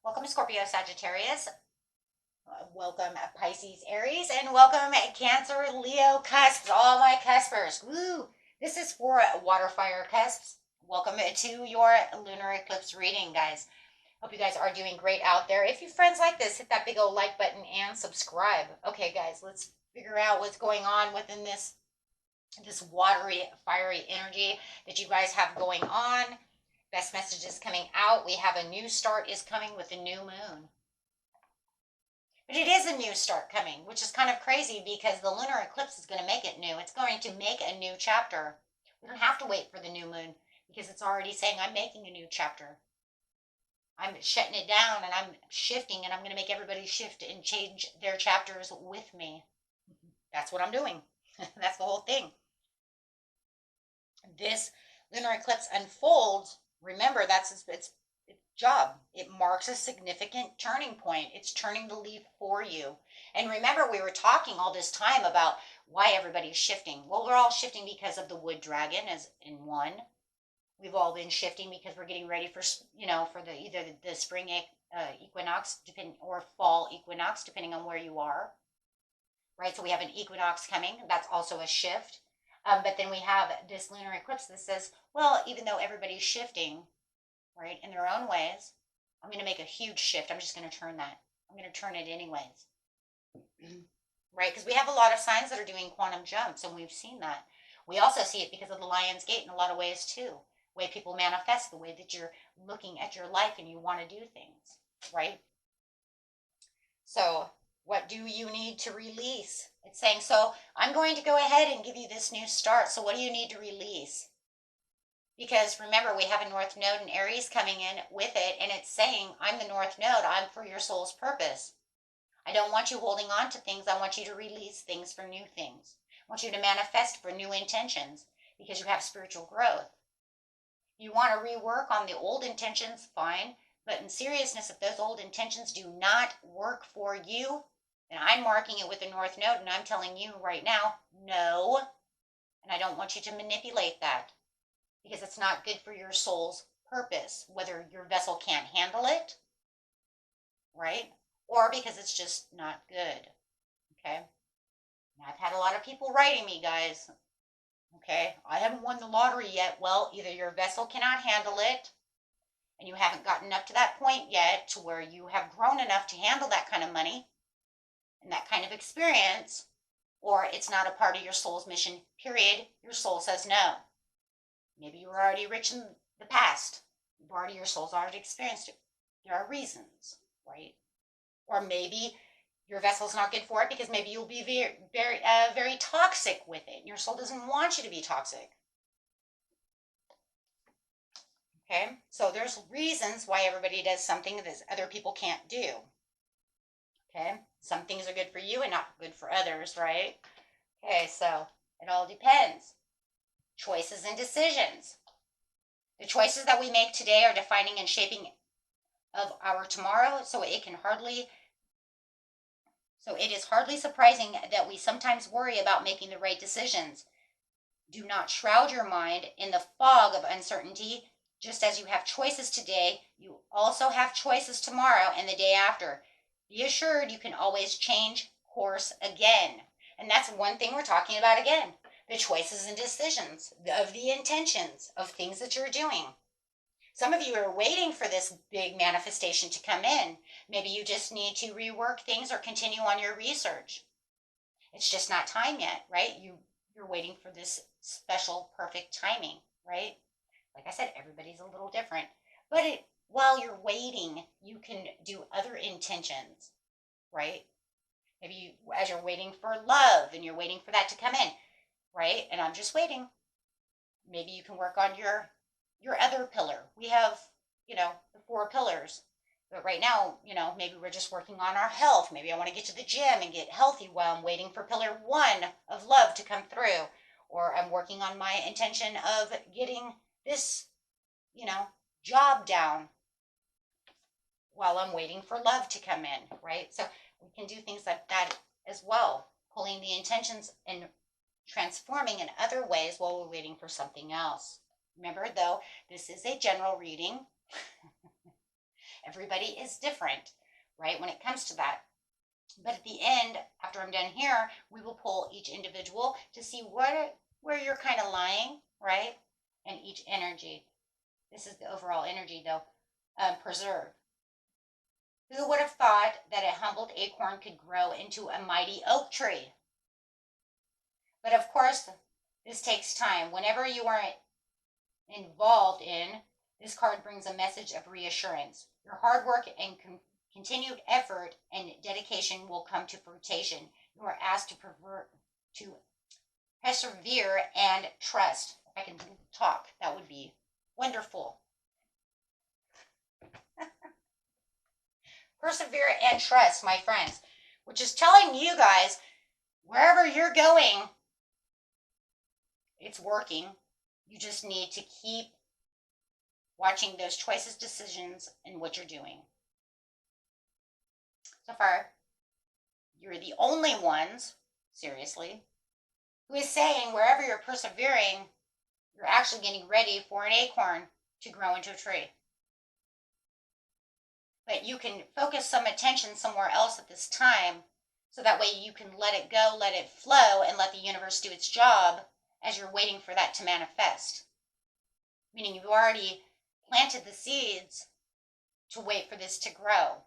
Welcome Scorpio, Sagittarius. Welcome Pisces, Aries, and welcome Cancer, Leo, Cusps. All my Cuspers. Woo! This is for water fire cusps. Welcome to your lunar eclipse reading, guys. Hope you guys are doing great out there. If you friends like this, hit that big old like button and subscribe. Okay, guys, let's figure out what's going on within this watery, fiery energy that you guys have going on. Best messages coming out. We have a new start is coming with the new moon. But it is a new start coming, which is kind of crazy because the lunar eclipse is going to make it new. It's going to make a new chapter. We don't have to wait for the new moon because it's already saying I'm making a new chapter. I'm shutting it down and I'm shifting and I'm going to make everybody shift and change their chapters with me. That's what I'm doing. That's the whole thing. This lunar eclipse unfolds. Remember, that's its job. It marks a significant turning point. It's turning the leaf for you. And remember, we were talking all this time about why everybody's shifting. Well, we're all shifting because of the wood dragon as in one. We've all been shifting because we're getting ready for, for either the spring equinox or fall equinox, depending on where you are. Right? So we have an equinox coming. That's also a shift. But then we have this lunar eclipse that says, well, even though everybody's shifting, right, in their own ways, I'm going to make a huge shift. I'm just going to turn that. I'm going to turn it anyways. Right? Because we have a lot of signs that are doing quantum jumps, and we've seen that. We also see it because of the Lion's Gate in a lot of ways, too. The way people manifest, the way that you're looking at your life and you want to do things, right? So what do you need to release? It's saying, so I'm going to go ahead and give you this new start. So what do you need to release? Because remember, we have a North Node in Aries coming in with it, and it's saying, I'm the North Node. I'm for your soul's purpose. I don't want you holding on to things. I want you to release things for new things. I want you to manifest for new intentions because you have spiritual growth. You want to rework on the old intentions, fine. But in seriousness, if those old intentions do not work for you, then I'm marking it with the North Node, and I'm telling you right now, no. And I don't want you to manipulate that because it's not good for your soul's purpose, whether your vessel can't handle it, right? Or because it's just not good, okay? And I've had a lot of people writing me, guys, okay? I haven't won the lottery yet. Well, either your vessel cannot handle it, and you haven't gotten up to that point yet to where you have grown enough to handle that kind of money and that kind of experience, or it's not a part of your soul's mission, period. Your soul says no. Maybe you were already rich in the past. Your soul's already experienced it. There are reasons, right? Or maybe your vessel's not good for it because maybe you'll be very toxic with it. Your soul doesn't want you to be toxic. Okay, so there's reasons why everybody does something that other people can't do. Okay, some things are good for you and not good for others, right? Okay, so it all depends. Choices and decisions. The choices that we make today are defining and shaping of our tomorrow, so it is hardly surprising that we sometimes worry about making the right decisions. Do not shroud your mind in the fog of uncertainty. Just as you have choices today, you also have choices tomorrow and the day after. Be assured you can always change course again. And that's one thing we're talking about again. The choices and decisions of the intentions of things that you're doing. Some of you are waiting for this big manifestation to come in. Maybe you just need to rework things or continue on your research. It's just not time yet, right? You're waiting for this special, perfect timing, right? Like I said, everybody's a little different. But while you're waiting, you can do other intentions, right? Maybe as you're waiting for love and you're waiting for that to come in, right? And I'm just waiting. Maybe you can work on your other pillar. We have, the 4 pillars. But right now, maybe we're just working on our health. Maybe I want to get to the gym and get healthy while I'm waiting for pillar 1 of love to come through. Or I'm working on my intention of getting this, job down while I'm waiting for love to come in, right? So we can do things like that as well, pulling the intentions and transforming in other ways while we're waiting for something else. Remember, though, this is a general reading. Everybody is different, right, when it comes to that. But at the end, after I'm done here, we will pull each individual to see where you're kind of lying, right? And each energy. This is the overall energy, though. Preserve. Who would have thought that a humbled acorn could grow into a mighty oak tree? But of course, this takes time. Whenever you are involved in, this card brings a message of reassurance. Your hard work and continued effort and dedication will come to fruition. You are asked to persevere and trust. If I can talk, that would be wonderful. Persevere and trust, my friends, which is telling you guys, wherever you're going, it's working. You just need to keep watching those choices, decisions, and what you're doing. So far, you're the only ones, seriously, who is saying wherever you're persevering, you're actually getting ready for an acorn to grow into a tree. But you can focus some attention somewhere else at this time, so that way you can let it go, let it flow, and let the universe do its job as you're waiting for that to manifest. Meaning you've already planted the seeds to wait for this to grow.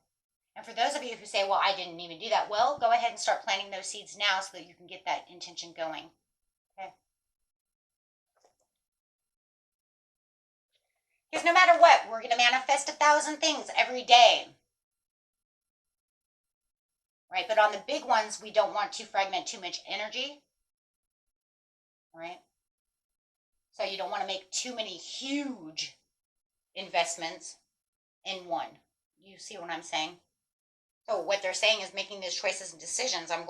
And for those of you who say, well, I didn't even do that, well, go ahead and start planting those seeds now so that you can get that intention going. Okay? Because no matter what, we're going to manifest 1,000 things every day. Right? But on the big ones, we don't want to fragment too much energy. Right? So you don't want to make too many huge investments in one. You see what I'm saying? So what they're saying is making those choices and decisions. I'm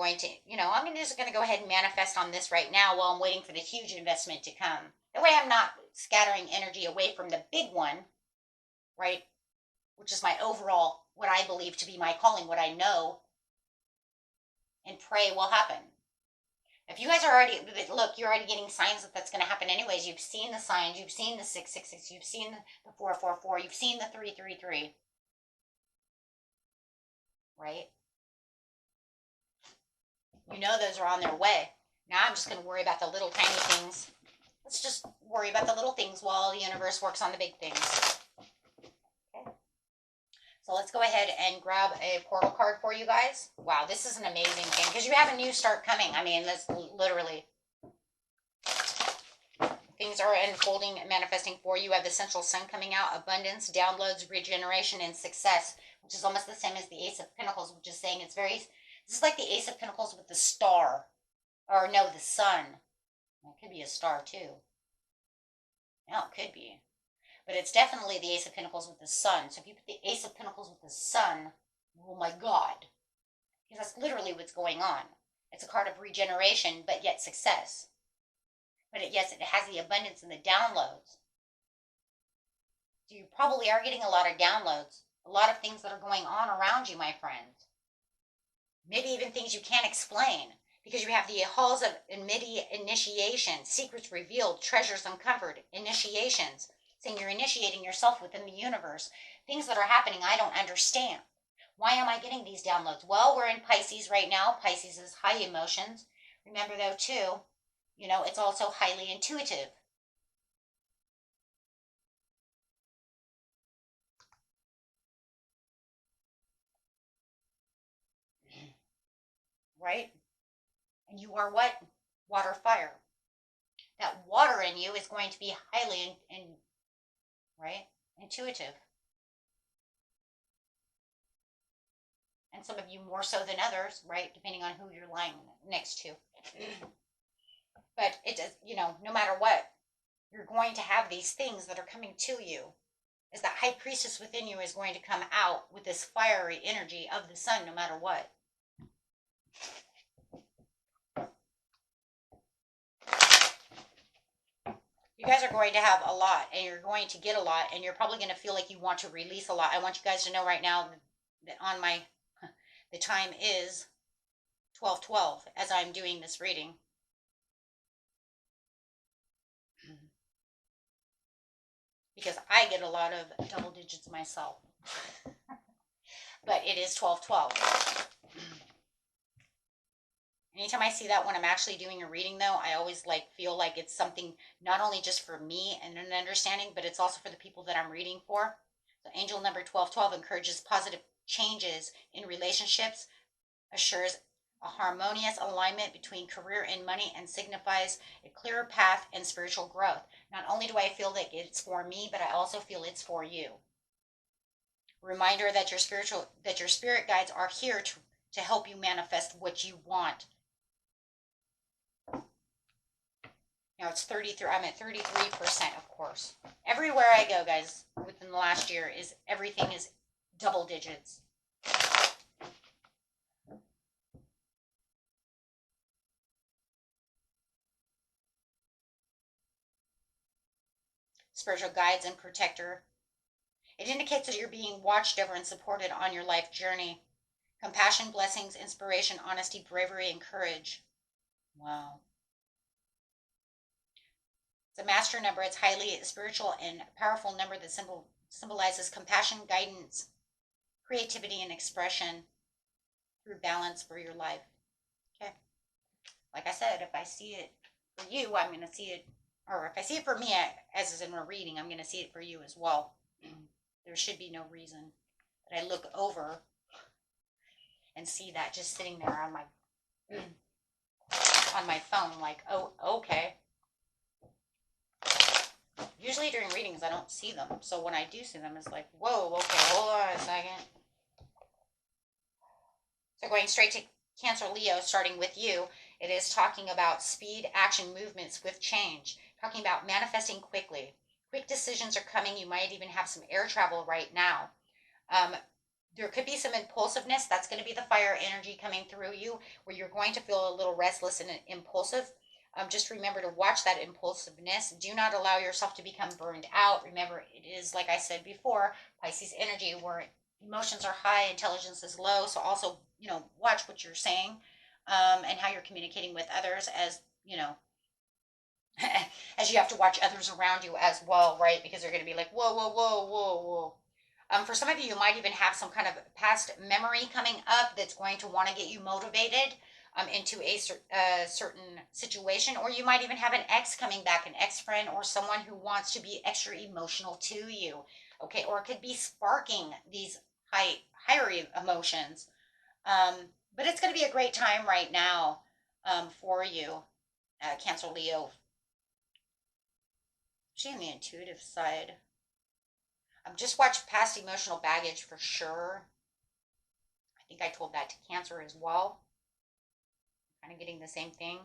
just going to go ahead and manifest on this right now while I'm waiting for the huge investment to come. That way I'm not scattering energy away from the big one, right? Which is my overall, what I believe to be my calling, what I know and pray will happen. If you guys are already, look, you're already getting signs that that's going to happen anyways. You've seen the signs. You've seen the 666. You've seen the 444. You've seen the 333. Right? You know those are on their way. Now I'm just going to worry about the little tiny things. Let's just worry about the little things while the universe works on the big things. Okay. So let's go ahead and grab a portal card for you guys. Wow, this is an amazing thing because you have a new start coming. I mean, that's literally. Things are unfolding and manifesting for you. You have the central sun coming out, abundance, downloads, regeneration, and success, which is almost the same as the Ace of Pentacles, which is saying this is like the Ace of Pentacles with the star. Or no, the sun. It could be a star too. No, it could be. But it's definitely the Ace of Pentacles with the sun. So if you put the Ace of Pentacles with the sun, oh my God. Because that's literally what's going on. It's a card of regeneration, but yet success. But yes, it has the abundance and the downloads. So you probably are getting a lot of downloads. A lot of things that are going on around you, my friends. Maybe even things you can't explain. Because you have the halls of initiation, secrets revealed, treasures uncovered, initiations. Saying you're initiating yourself within the universe. Things that are happening I don't understand. Why am I getting these downloads? Well, we're in Pisces right now. Pisces is high emotions. Remember though too, it's also highly intuitive. Right? And you are what? Water, fire. That water in you is going to be highly right? Intuitive. And some of you more so than others, right? Depending on who you're lying next to. But it does, no matter what, you're going to have these things that are coming to you. As that high priestess within you is going to come out with this fiery energy of the sun, no matter what. You guys are going to have a lot, and you're going to get a lot, and you're probably going to feel like you want to release a lot. I want you guys to know right now that the time is 12:12 as I'm doing this reading. Because I get a lot of double digits myself. but it is 12/12. Anytime I see that when I'm actually doing a reading, though, I always like feel like it's something not only just for me and an understanding, but it's also for the people that I'm reading for. So angel number 12/12 encourages positive changes in relationships, assures a harmonious alignment between career and money, and signifies a clearer path and spiritual growth. Not only do I feel that it's for me, but I also feel it's for you. Reminder that your spirit guides are here to help you manifest what you want. Now it's 33. I'm at 33%, of course. Everywhere I go, guys, within the last year, everything is double digits. Spiritual guides and protector. It indicates that you're being watched over and supported on your life journey. Compassion, blessings, inspiration, honesty, bravery, and courage. Wow. It's a master number. It's highly spiritual and powerful number that symbolizes compassion, guidance, creativity, and expression through balance for your life. Okay. Like I said, if I see it for you, I'm going to see it, or if I see it for me, as is in a reading, I'm going to see it for you as well. There should be no reason that I look over and see that just sitting there on my phone, like, oh, okay. Usually during readings, I don't see them. So when I do see them, it's like, whoa, okay, hold on a second. So going straight to Cancer, Leo, starting with you, it is talking about speed, action, movement, swift change. Talking about manifesting quickly. Quick decisions are coming. You might even have some air travel right now. There could be some impulsiveness. That's going to be the fire energy coming through you, where you're going to feel a little restless and impulsive. Just remember to watch that impulsiveness. Do not allow yourself to become burned out. Remember, it is, like I said before, Pisces energy, where emotions are high, intelligence is low. So also, watch what you're saying, and how you're communicating with others, as as you have to watch others around you as well, right? Because they're going to be like, whoa, whoa, whoa, whoa, whoa. For some of you, you might even have some kind of past memory coming up that's going to want to get you motivated into a certain situation, or you might even have an ex coming back, an ex-friend, or someone who wants to be extra emotional to you, okay? Or it could be sparking these higher emotions. But it's going to be a great time right now for you, Cancer, Leo. Actually, on the intuitive side, just watch past emotional baggage for sure. I think I told that to Cancer as well. Kind of getting the same thing.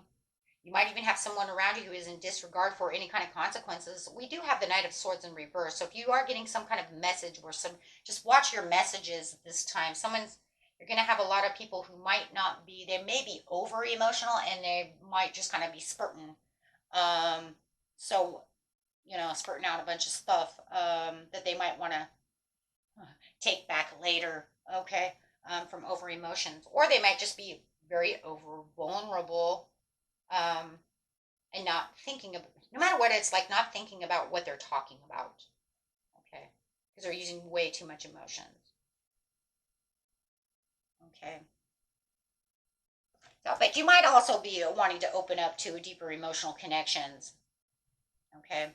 You might even have someone around you who is in disregard for any kind of consequences. We do have the Knight of Swords in reverse. So if you are getting some kind of message or just watch your messages this time. You're going to have a lot of people who might not be, they may be over emotional, and they might just kind of be spurting. So, spurting out a bunch of stuff that they might want to take back later, okay, from over emotions. Or they might just be very over vulnerable, and not thinking about, no matter what it's like, not thinking about what they're talking about, okay, because they're using way too much emotions, okay. So, but you might also be wanting to open up to deeper emotional connections, okay.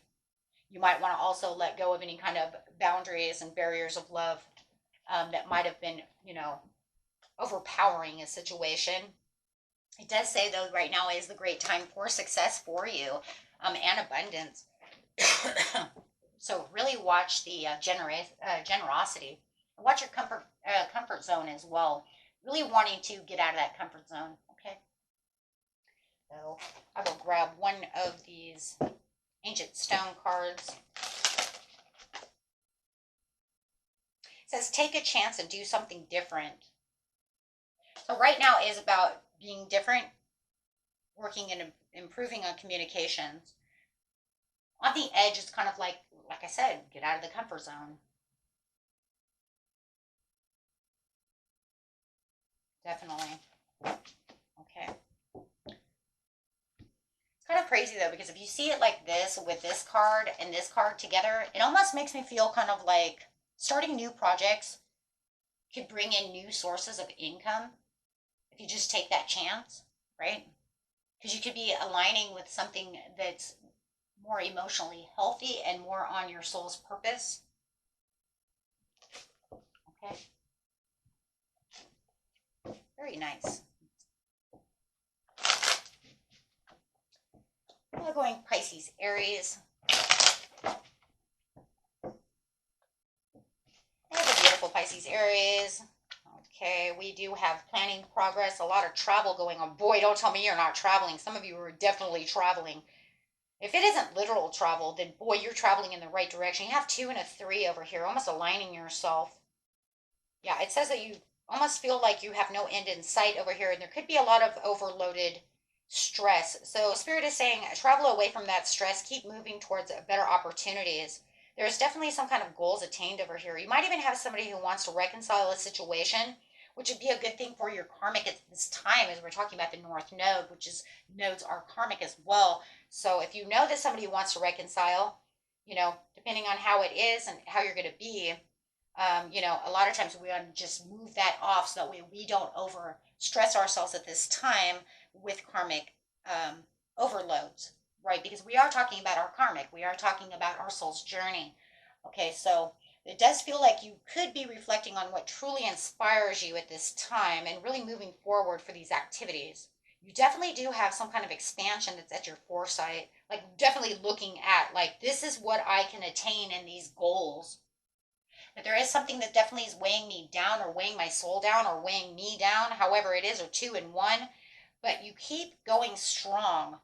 You might want to also let go of any kind of boundaries and barriers of love that might have been, overpowering a situation. It does say, though, right now is the great time for success for you, and abundance. So really watch the generosity. Watch your comfort zone as well. Really wanting to get out of that comfort zone. Okay. So I will grab one of these ancient stone cards. It says, take a chance and do something different. So right now is about being different, working and improving on communications. On the edge, it's kind of like I said, get out of the comfort zone. Definitely. Okay. It's kind of crazy though, because if you see it like this with this card and this card together, it almost makes me feel kind of like starting new projects could bring in new sources of income if you just take that chance, right? Because you could be aligning with something that's more emotionally healthy and more on your soul's purpose. Okay. Very nice. We're going Pisces, Aries. There's a beautiful Pisces, Aries. Okay, we do have planning progress, a lot of travel going on. Boy, don't tell me you're not traveling. Some of you are definitely traveling. If it isn't literal travel, then boy, you're traveling in the right direction. You have 2 and a 3 over here, almost aligning yourself. Yeah, it says that you almost feel like you have no end in sight over here, and there could be a lot of overloaded stress. So Spirit is saying travel away from that stress, keep moving towards better opportunities. There's definitely some kind of goals attained over here. You might even have somebody who wants to reconcile a situation, which would be a good thing for your karmic at this time, as we're talking about the North Node, which is nodes are karmic as well. So if you know that somebody wants to reconcile, depending on how it is and how you're going to be, a lot of times we want to just move that off so that we don't over stress ourselves at this time with karmic overloads, right? Because we are talking about our karmic, we are talking about our soul's journey. Okay, so it does feel like you could be reflecting on what truly inspires you at this time and really moving forward for these activities. You definitely do have some kind of expansion that's at your foresight, like definitely looking at, like, this is what I can attain in these goals. But there is something that definitely is weighing me down or weighing my soul down or weighing me down, however it is, or 2 in 1. But you keep going strong.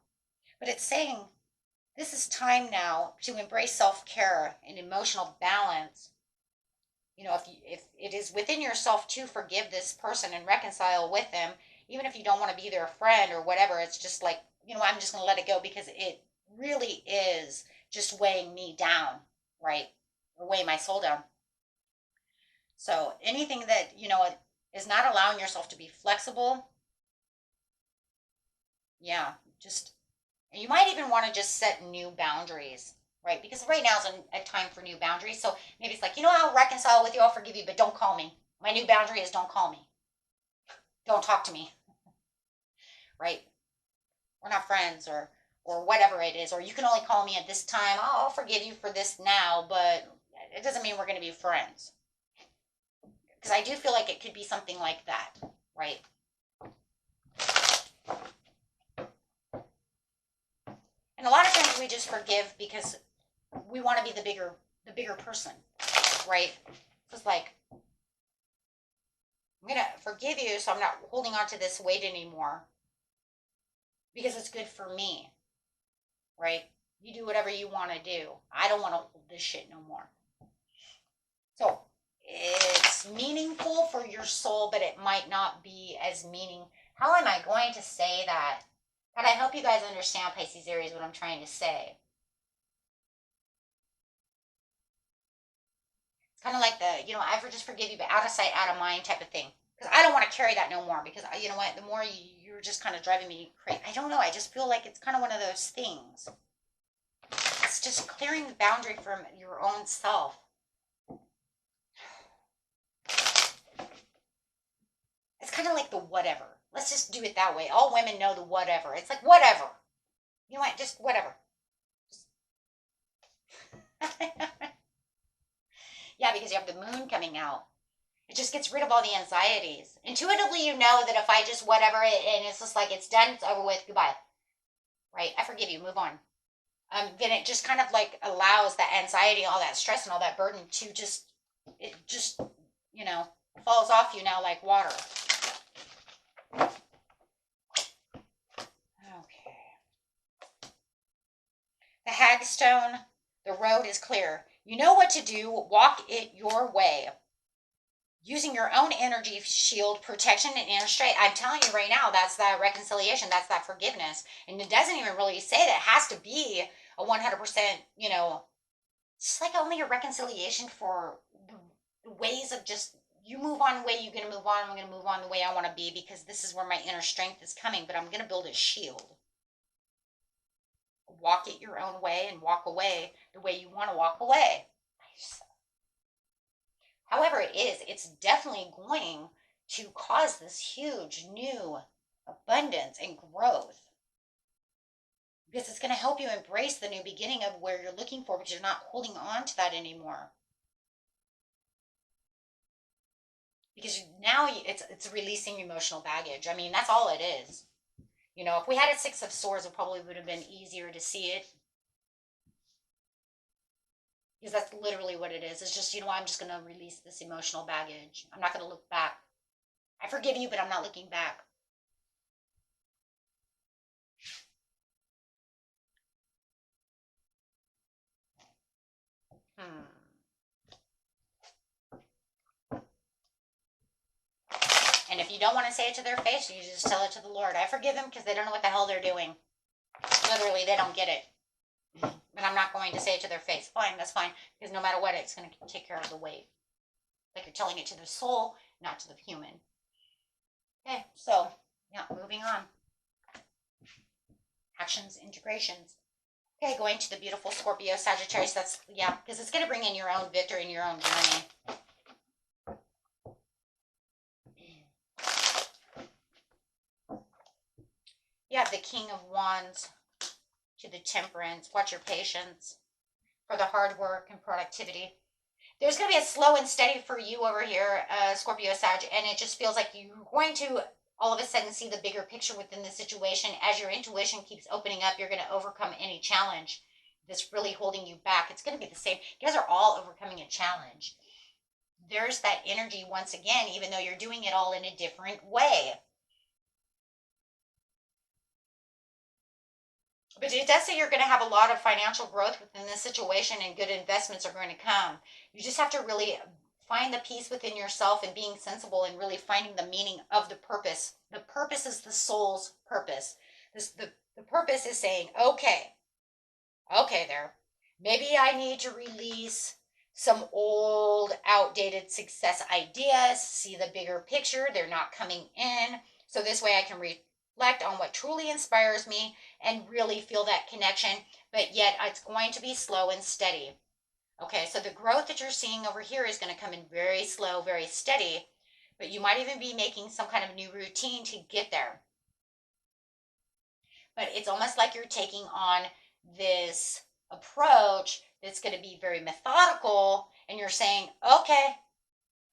But it's saying this is time now to embrace self-care and emotional balance. If it is within yourself to forgive this person and reconcile with them, even if you don't want to be their friend or whatever, it's just like, I'm just going to let it go because it really is just weighing me down, right? Or weighing my soul down. So anything that, is not allowing yourself to be flexible, yeah, and you might even want to just set new boundaries, right? Because right now is a time for new boundaries. So maybe it's like, I'll reconcile with you, I'll forgive you, but don't call me. My new boundary is don't call me. Don't talk to me, right? We're not friends or whatever it is. Or you can only call me at this time. I'll forgive you for this now, but it doesn't mean we're going to be friends. Because I do feel like it could be something like that, right? And a lot of times we just forgive because we want to be the bigger person, right? It's like, I'm going to forgive you so I'm not holding on to this weight anymore because it's good for me, right? You do whatever you want to do. I don't want to hold this shit no more. So it's meaningful for your soul, but it might not be as how am I going to say that? God, I hope you guys understand, Pisces, Aries, what I'm trying to say. It's kind of like I just forgive you, but out of sight, out of mind type of thing. Because I don't want to carry that no more. Because you know what? The more you're just kind of driving me crazy. I don't know. I just feel like it's kind of one of those things. It's just clearing the boundary from your own self. It's kind of like the whatever. Let's just do it that way. All women know the whatever. It's like whatever. You know what? Just whatever. Yeah, because you have the moon coming out. It just gets rid of all the anxieties. Intuitively, you know that if I just whatever it, and it's just like it's done, it's over with, goodbye. Right? I forgive you. Move on. Then it just kind of like allows that anxiety, all that stress, and all that burden to just falls off you now like water. Okay. The Hagstone, the road is clear. You know what to do. Walk it your way. Using your own energy shield, protection, and inner strength. I'm telling you right now, that's that reconciliation. That's that forgiveness. And it doesn't even really say that it has to be a 100%, it's like only a reconciliation for the ways of just, you move on the way you're going to move on. I'm going to move on the way I want to be because this is where my inner strength is coming. But I'm going to build a shield. Walk it your own way and walk away the way you want to walk away. However it is, it's definitely going to cause this huge new abundance and growth, because it's going to help you embrace the new beginning of where you're looking for, because you're not holding on to that anymore. Because now it's releasing emotional baggage. I mean, that's all it is. You know, if we had a Six of Swords, it probably would have been easier to see it, because that's literally what it is. It's just, you know, I'm just going to release this emotional baggage. I'm not going to look back. I forgive you, but I'm not looking back. And if you don't want to say it to their face, you just tell it to the Lord. I forgive them because they don't know what the hell they're doing. Literally, they don't get it. But I'm not going to say it to their face. Fine, that's fine. Because no matter what, it's going to take care of the weight. Like you're telling it to the soul, not to the human. Okay, so, yeah, moving on. Actions, integrations. Okay, going to the beautiful Scorpio, Sagittarius. That's, yeah, because it's going to bring in your own victory and your own journey. You have the King of Wands to the Temperance. Watch your patience for the hard work and productivity. There's going to be a slow and steady for you over here, Scorpio, Sag, and it just feels like you're going to all of a sudden see the bigger picture within the situation. As your intuition keeps opening up, you're going to overcome any challenge that's really holding you back. It's going to be the same. You guys are all overcoming a challenge. There's that energy once again, even though you're doing it all in a different way. But it does say you're going to have a lot of financial growth within this situation, and good investments are going to come. You just have to really find the peace within yourself and being sensible and really finding the meaning of the purpose. The purpose is the soul's purpose. The purpose is saying, okay there. Maybe I need to release some old, outdated success ideas, see the bigger picture. They're not coming in. So this way I can reflect on what truly inspires me and really feel that connection, but yet it's going to be slow and steady. Okay, so the growth that you're seeing over here is going to come in very slow, very steady, but you might even be making some kind of new routine to get there. But it's almost like you're taking on this approach that's going to be very methodical, and you're saying, okay,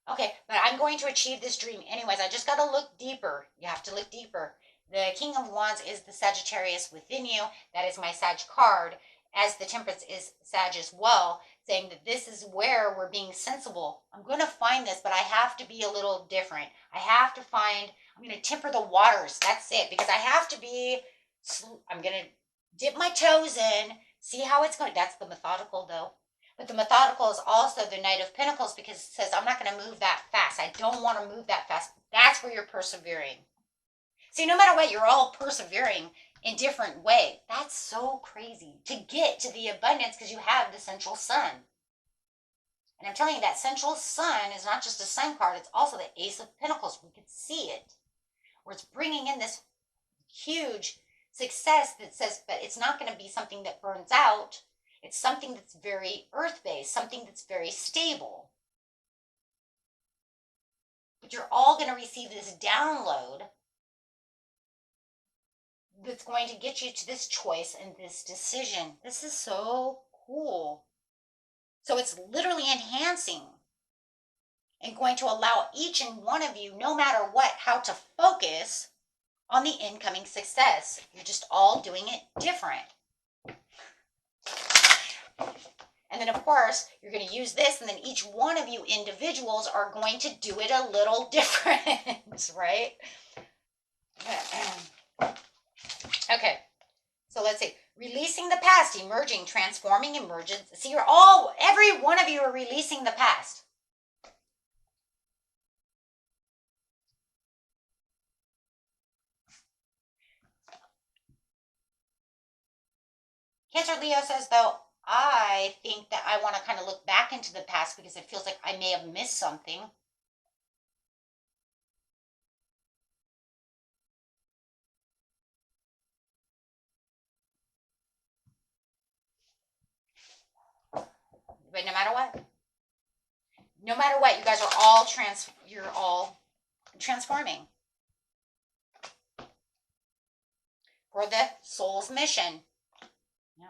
but I'm going to achieve this dream anyways. I just got to look deeper. You have to look deeper. The King of Wands is the Sagittarius within you. That is my Sag card, as the Temperance is Sag as well, saying that this is where we're being sensible. I'm going to find this, but I have to be a little different. I'm going to temper the waters. That's it, because I have to be, I'm going to dip my toes in, see how it's going. That's the methodical, though. But the methodical is also the Knight of Pentacles, because it says, I'm not going to move that fast. I don't want to move that fast. That's where you're persevering. See, no matter what, you're all persevering in different way. That's so crazy to get to the abundance, because you have the central sun. And I'm telling you, that central sun is not just a sun card. It's also the Ace of Pentacles. We can see it, where it's bringing in this huge success that says, but it's not going to be something that burns out. It's something that's very earth-based, something that's very stable. But you're all going to receive this download that's going to get you to this choice and this decision. This is so cool. So it's literally enhancing and going to allow each and one of you, no matter what, how to focus on the incoming success. You're just all doing it different. And then, of course, you're going to use this, and then each one of you individuals are going to do it a little different, right? Okay, so let's see. Releasing the past, emerging, transforming, emergence. See, every one of you are releasing the past. Cancer Leo says, though, I think that I want to kind of look back into the past because it feels like I may have missed something. But no matter what, No matter what, you guys are all you're all transforming for the soul's mission. Yeah.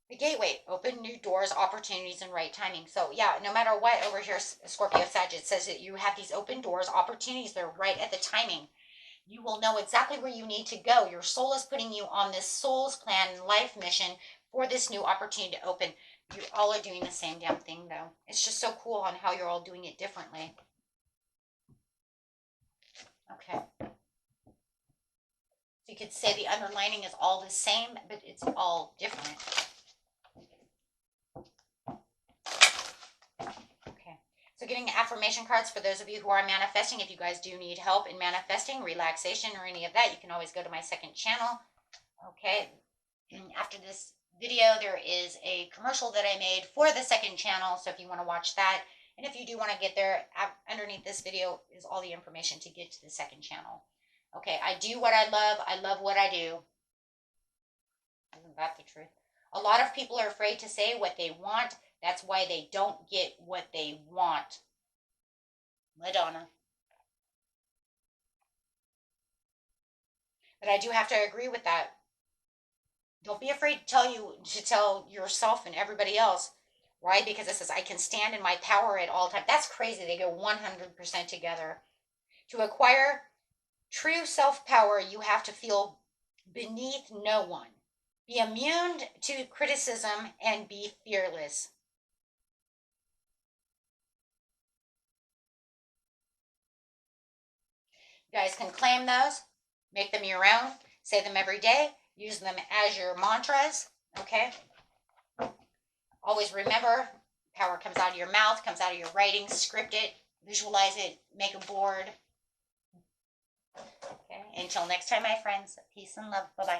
The gateway, open new doors, opportunities, and right timing. So yeah, no matter what, over here, Scorpio Sag, it says that you have these open doors, opportunities. They're right at the timing. You will know exactly where you need to go. Your soul is putting you on this soul's plan and life mission for this new opportunity to open. You all are doing the same damn thing, though. It's just so cool on how you're all doing it differently. Okay. So you could say the underlining is all the same, but it's all different. Okay. So getting affirmation cards for those of you who are manifesting. If you guys do need help in manifesting, relaxation, or any of that, you can always go to my second channel. Okay. And after this video, there is a commercial that I made for the second channel. So if you want to watch that, and if you do want to get there, underneath this video is all the information to get to the second channel. Okay, I do what I love what I do. Isn't that the truth? A lot of people are afraid to say what they want. That's why they don't get what they want. Madonna. But I do have to agree with that. Don't be afraid to tell yourself and everybody else. Why? Because it says, I can stand in my power at all times. That's crazy. They go 100% together. To acquire true self-power, you have to feel beneath no one. Be immune to criticism and be fearless. You guys can claim those. Make them your own. Say them every day. Use them as your mantras. Okay? Always remember, power comes out of your mouth, comes out of your writing. Script it. Visualize it. Make a board. Okay? Until next time, my friends. Peace and love. Bye-bye.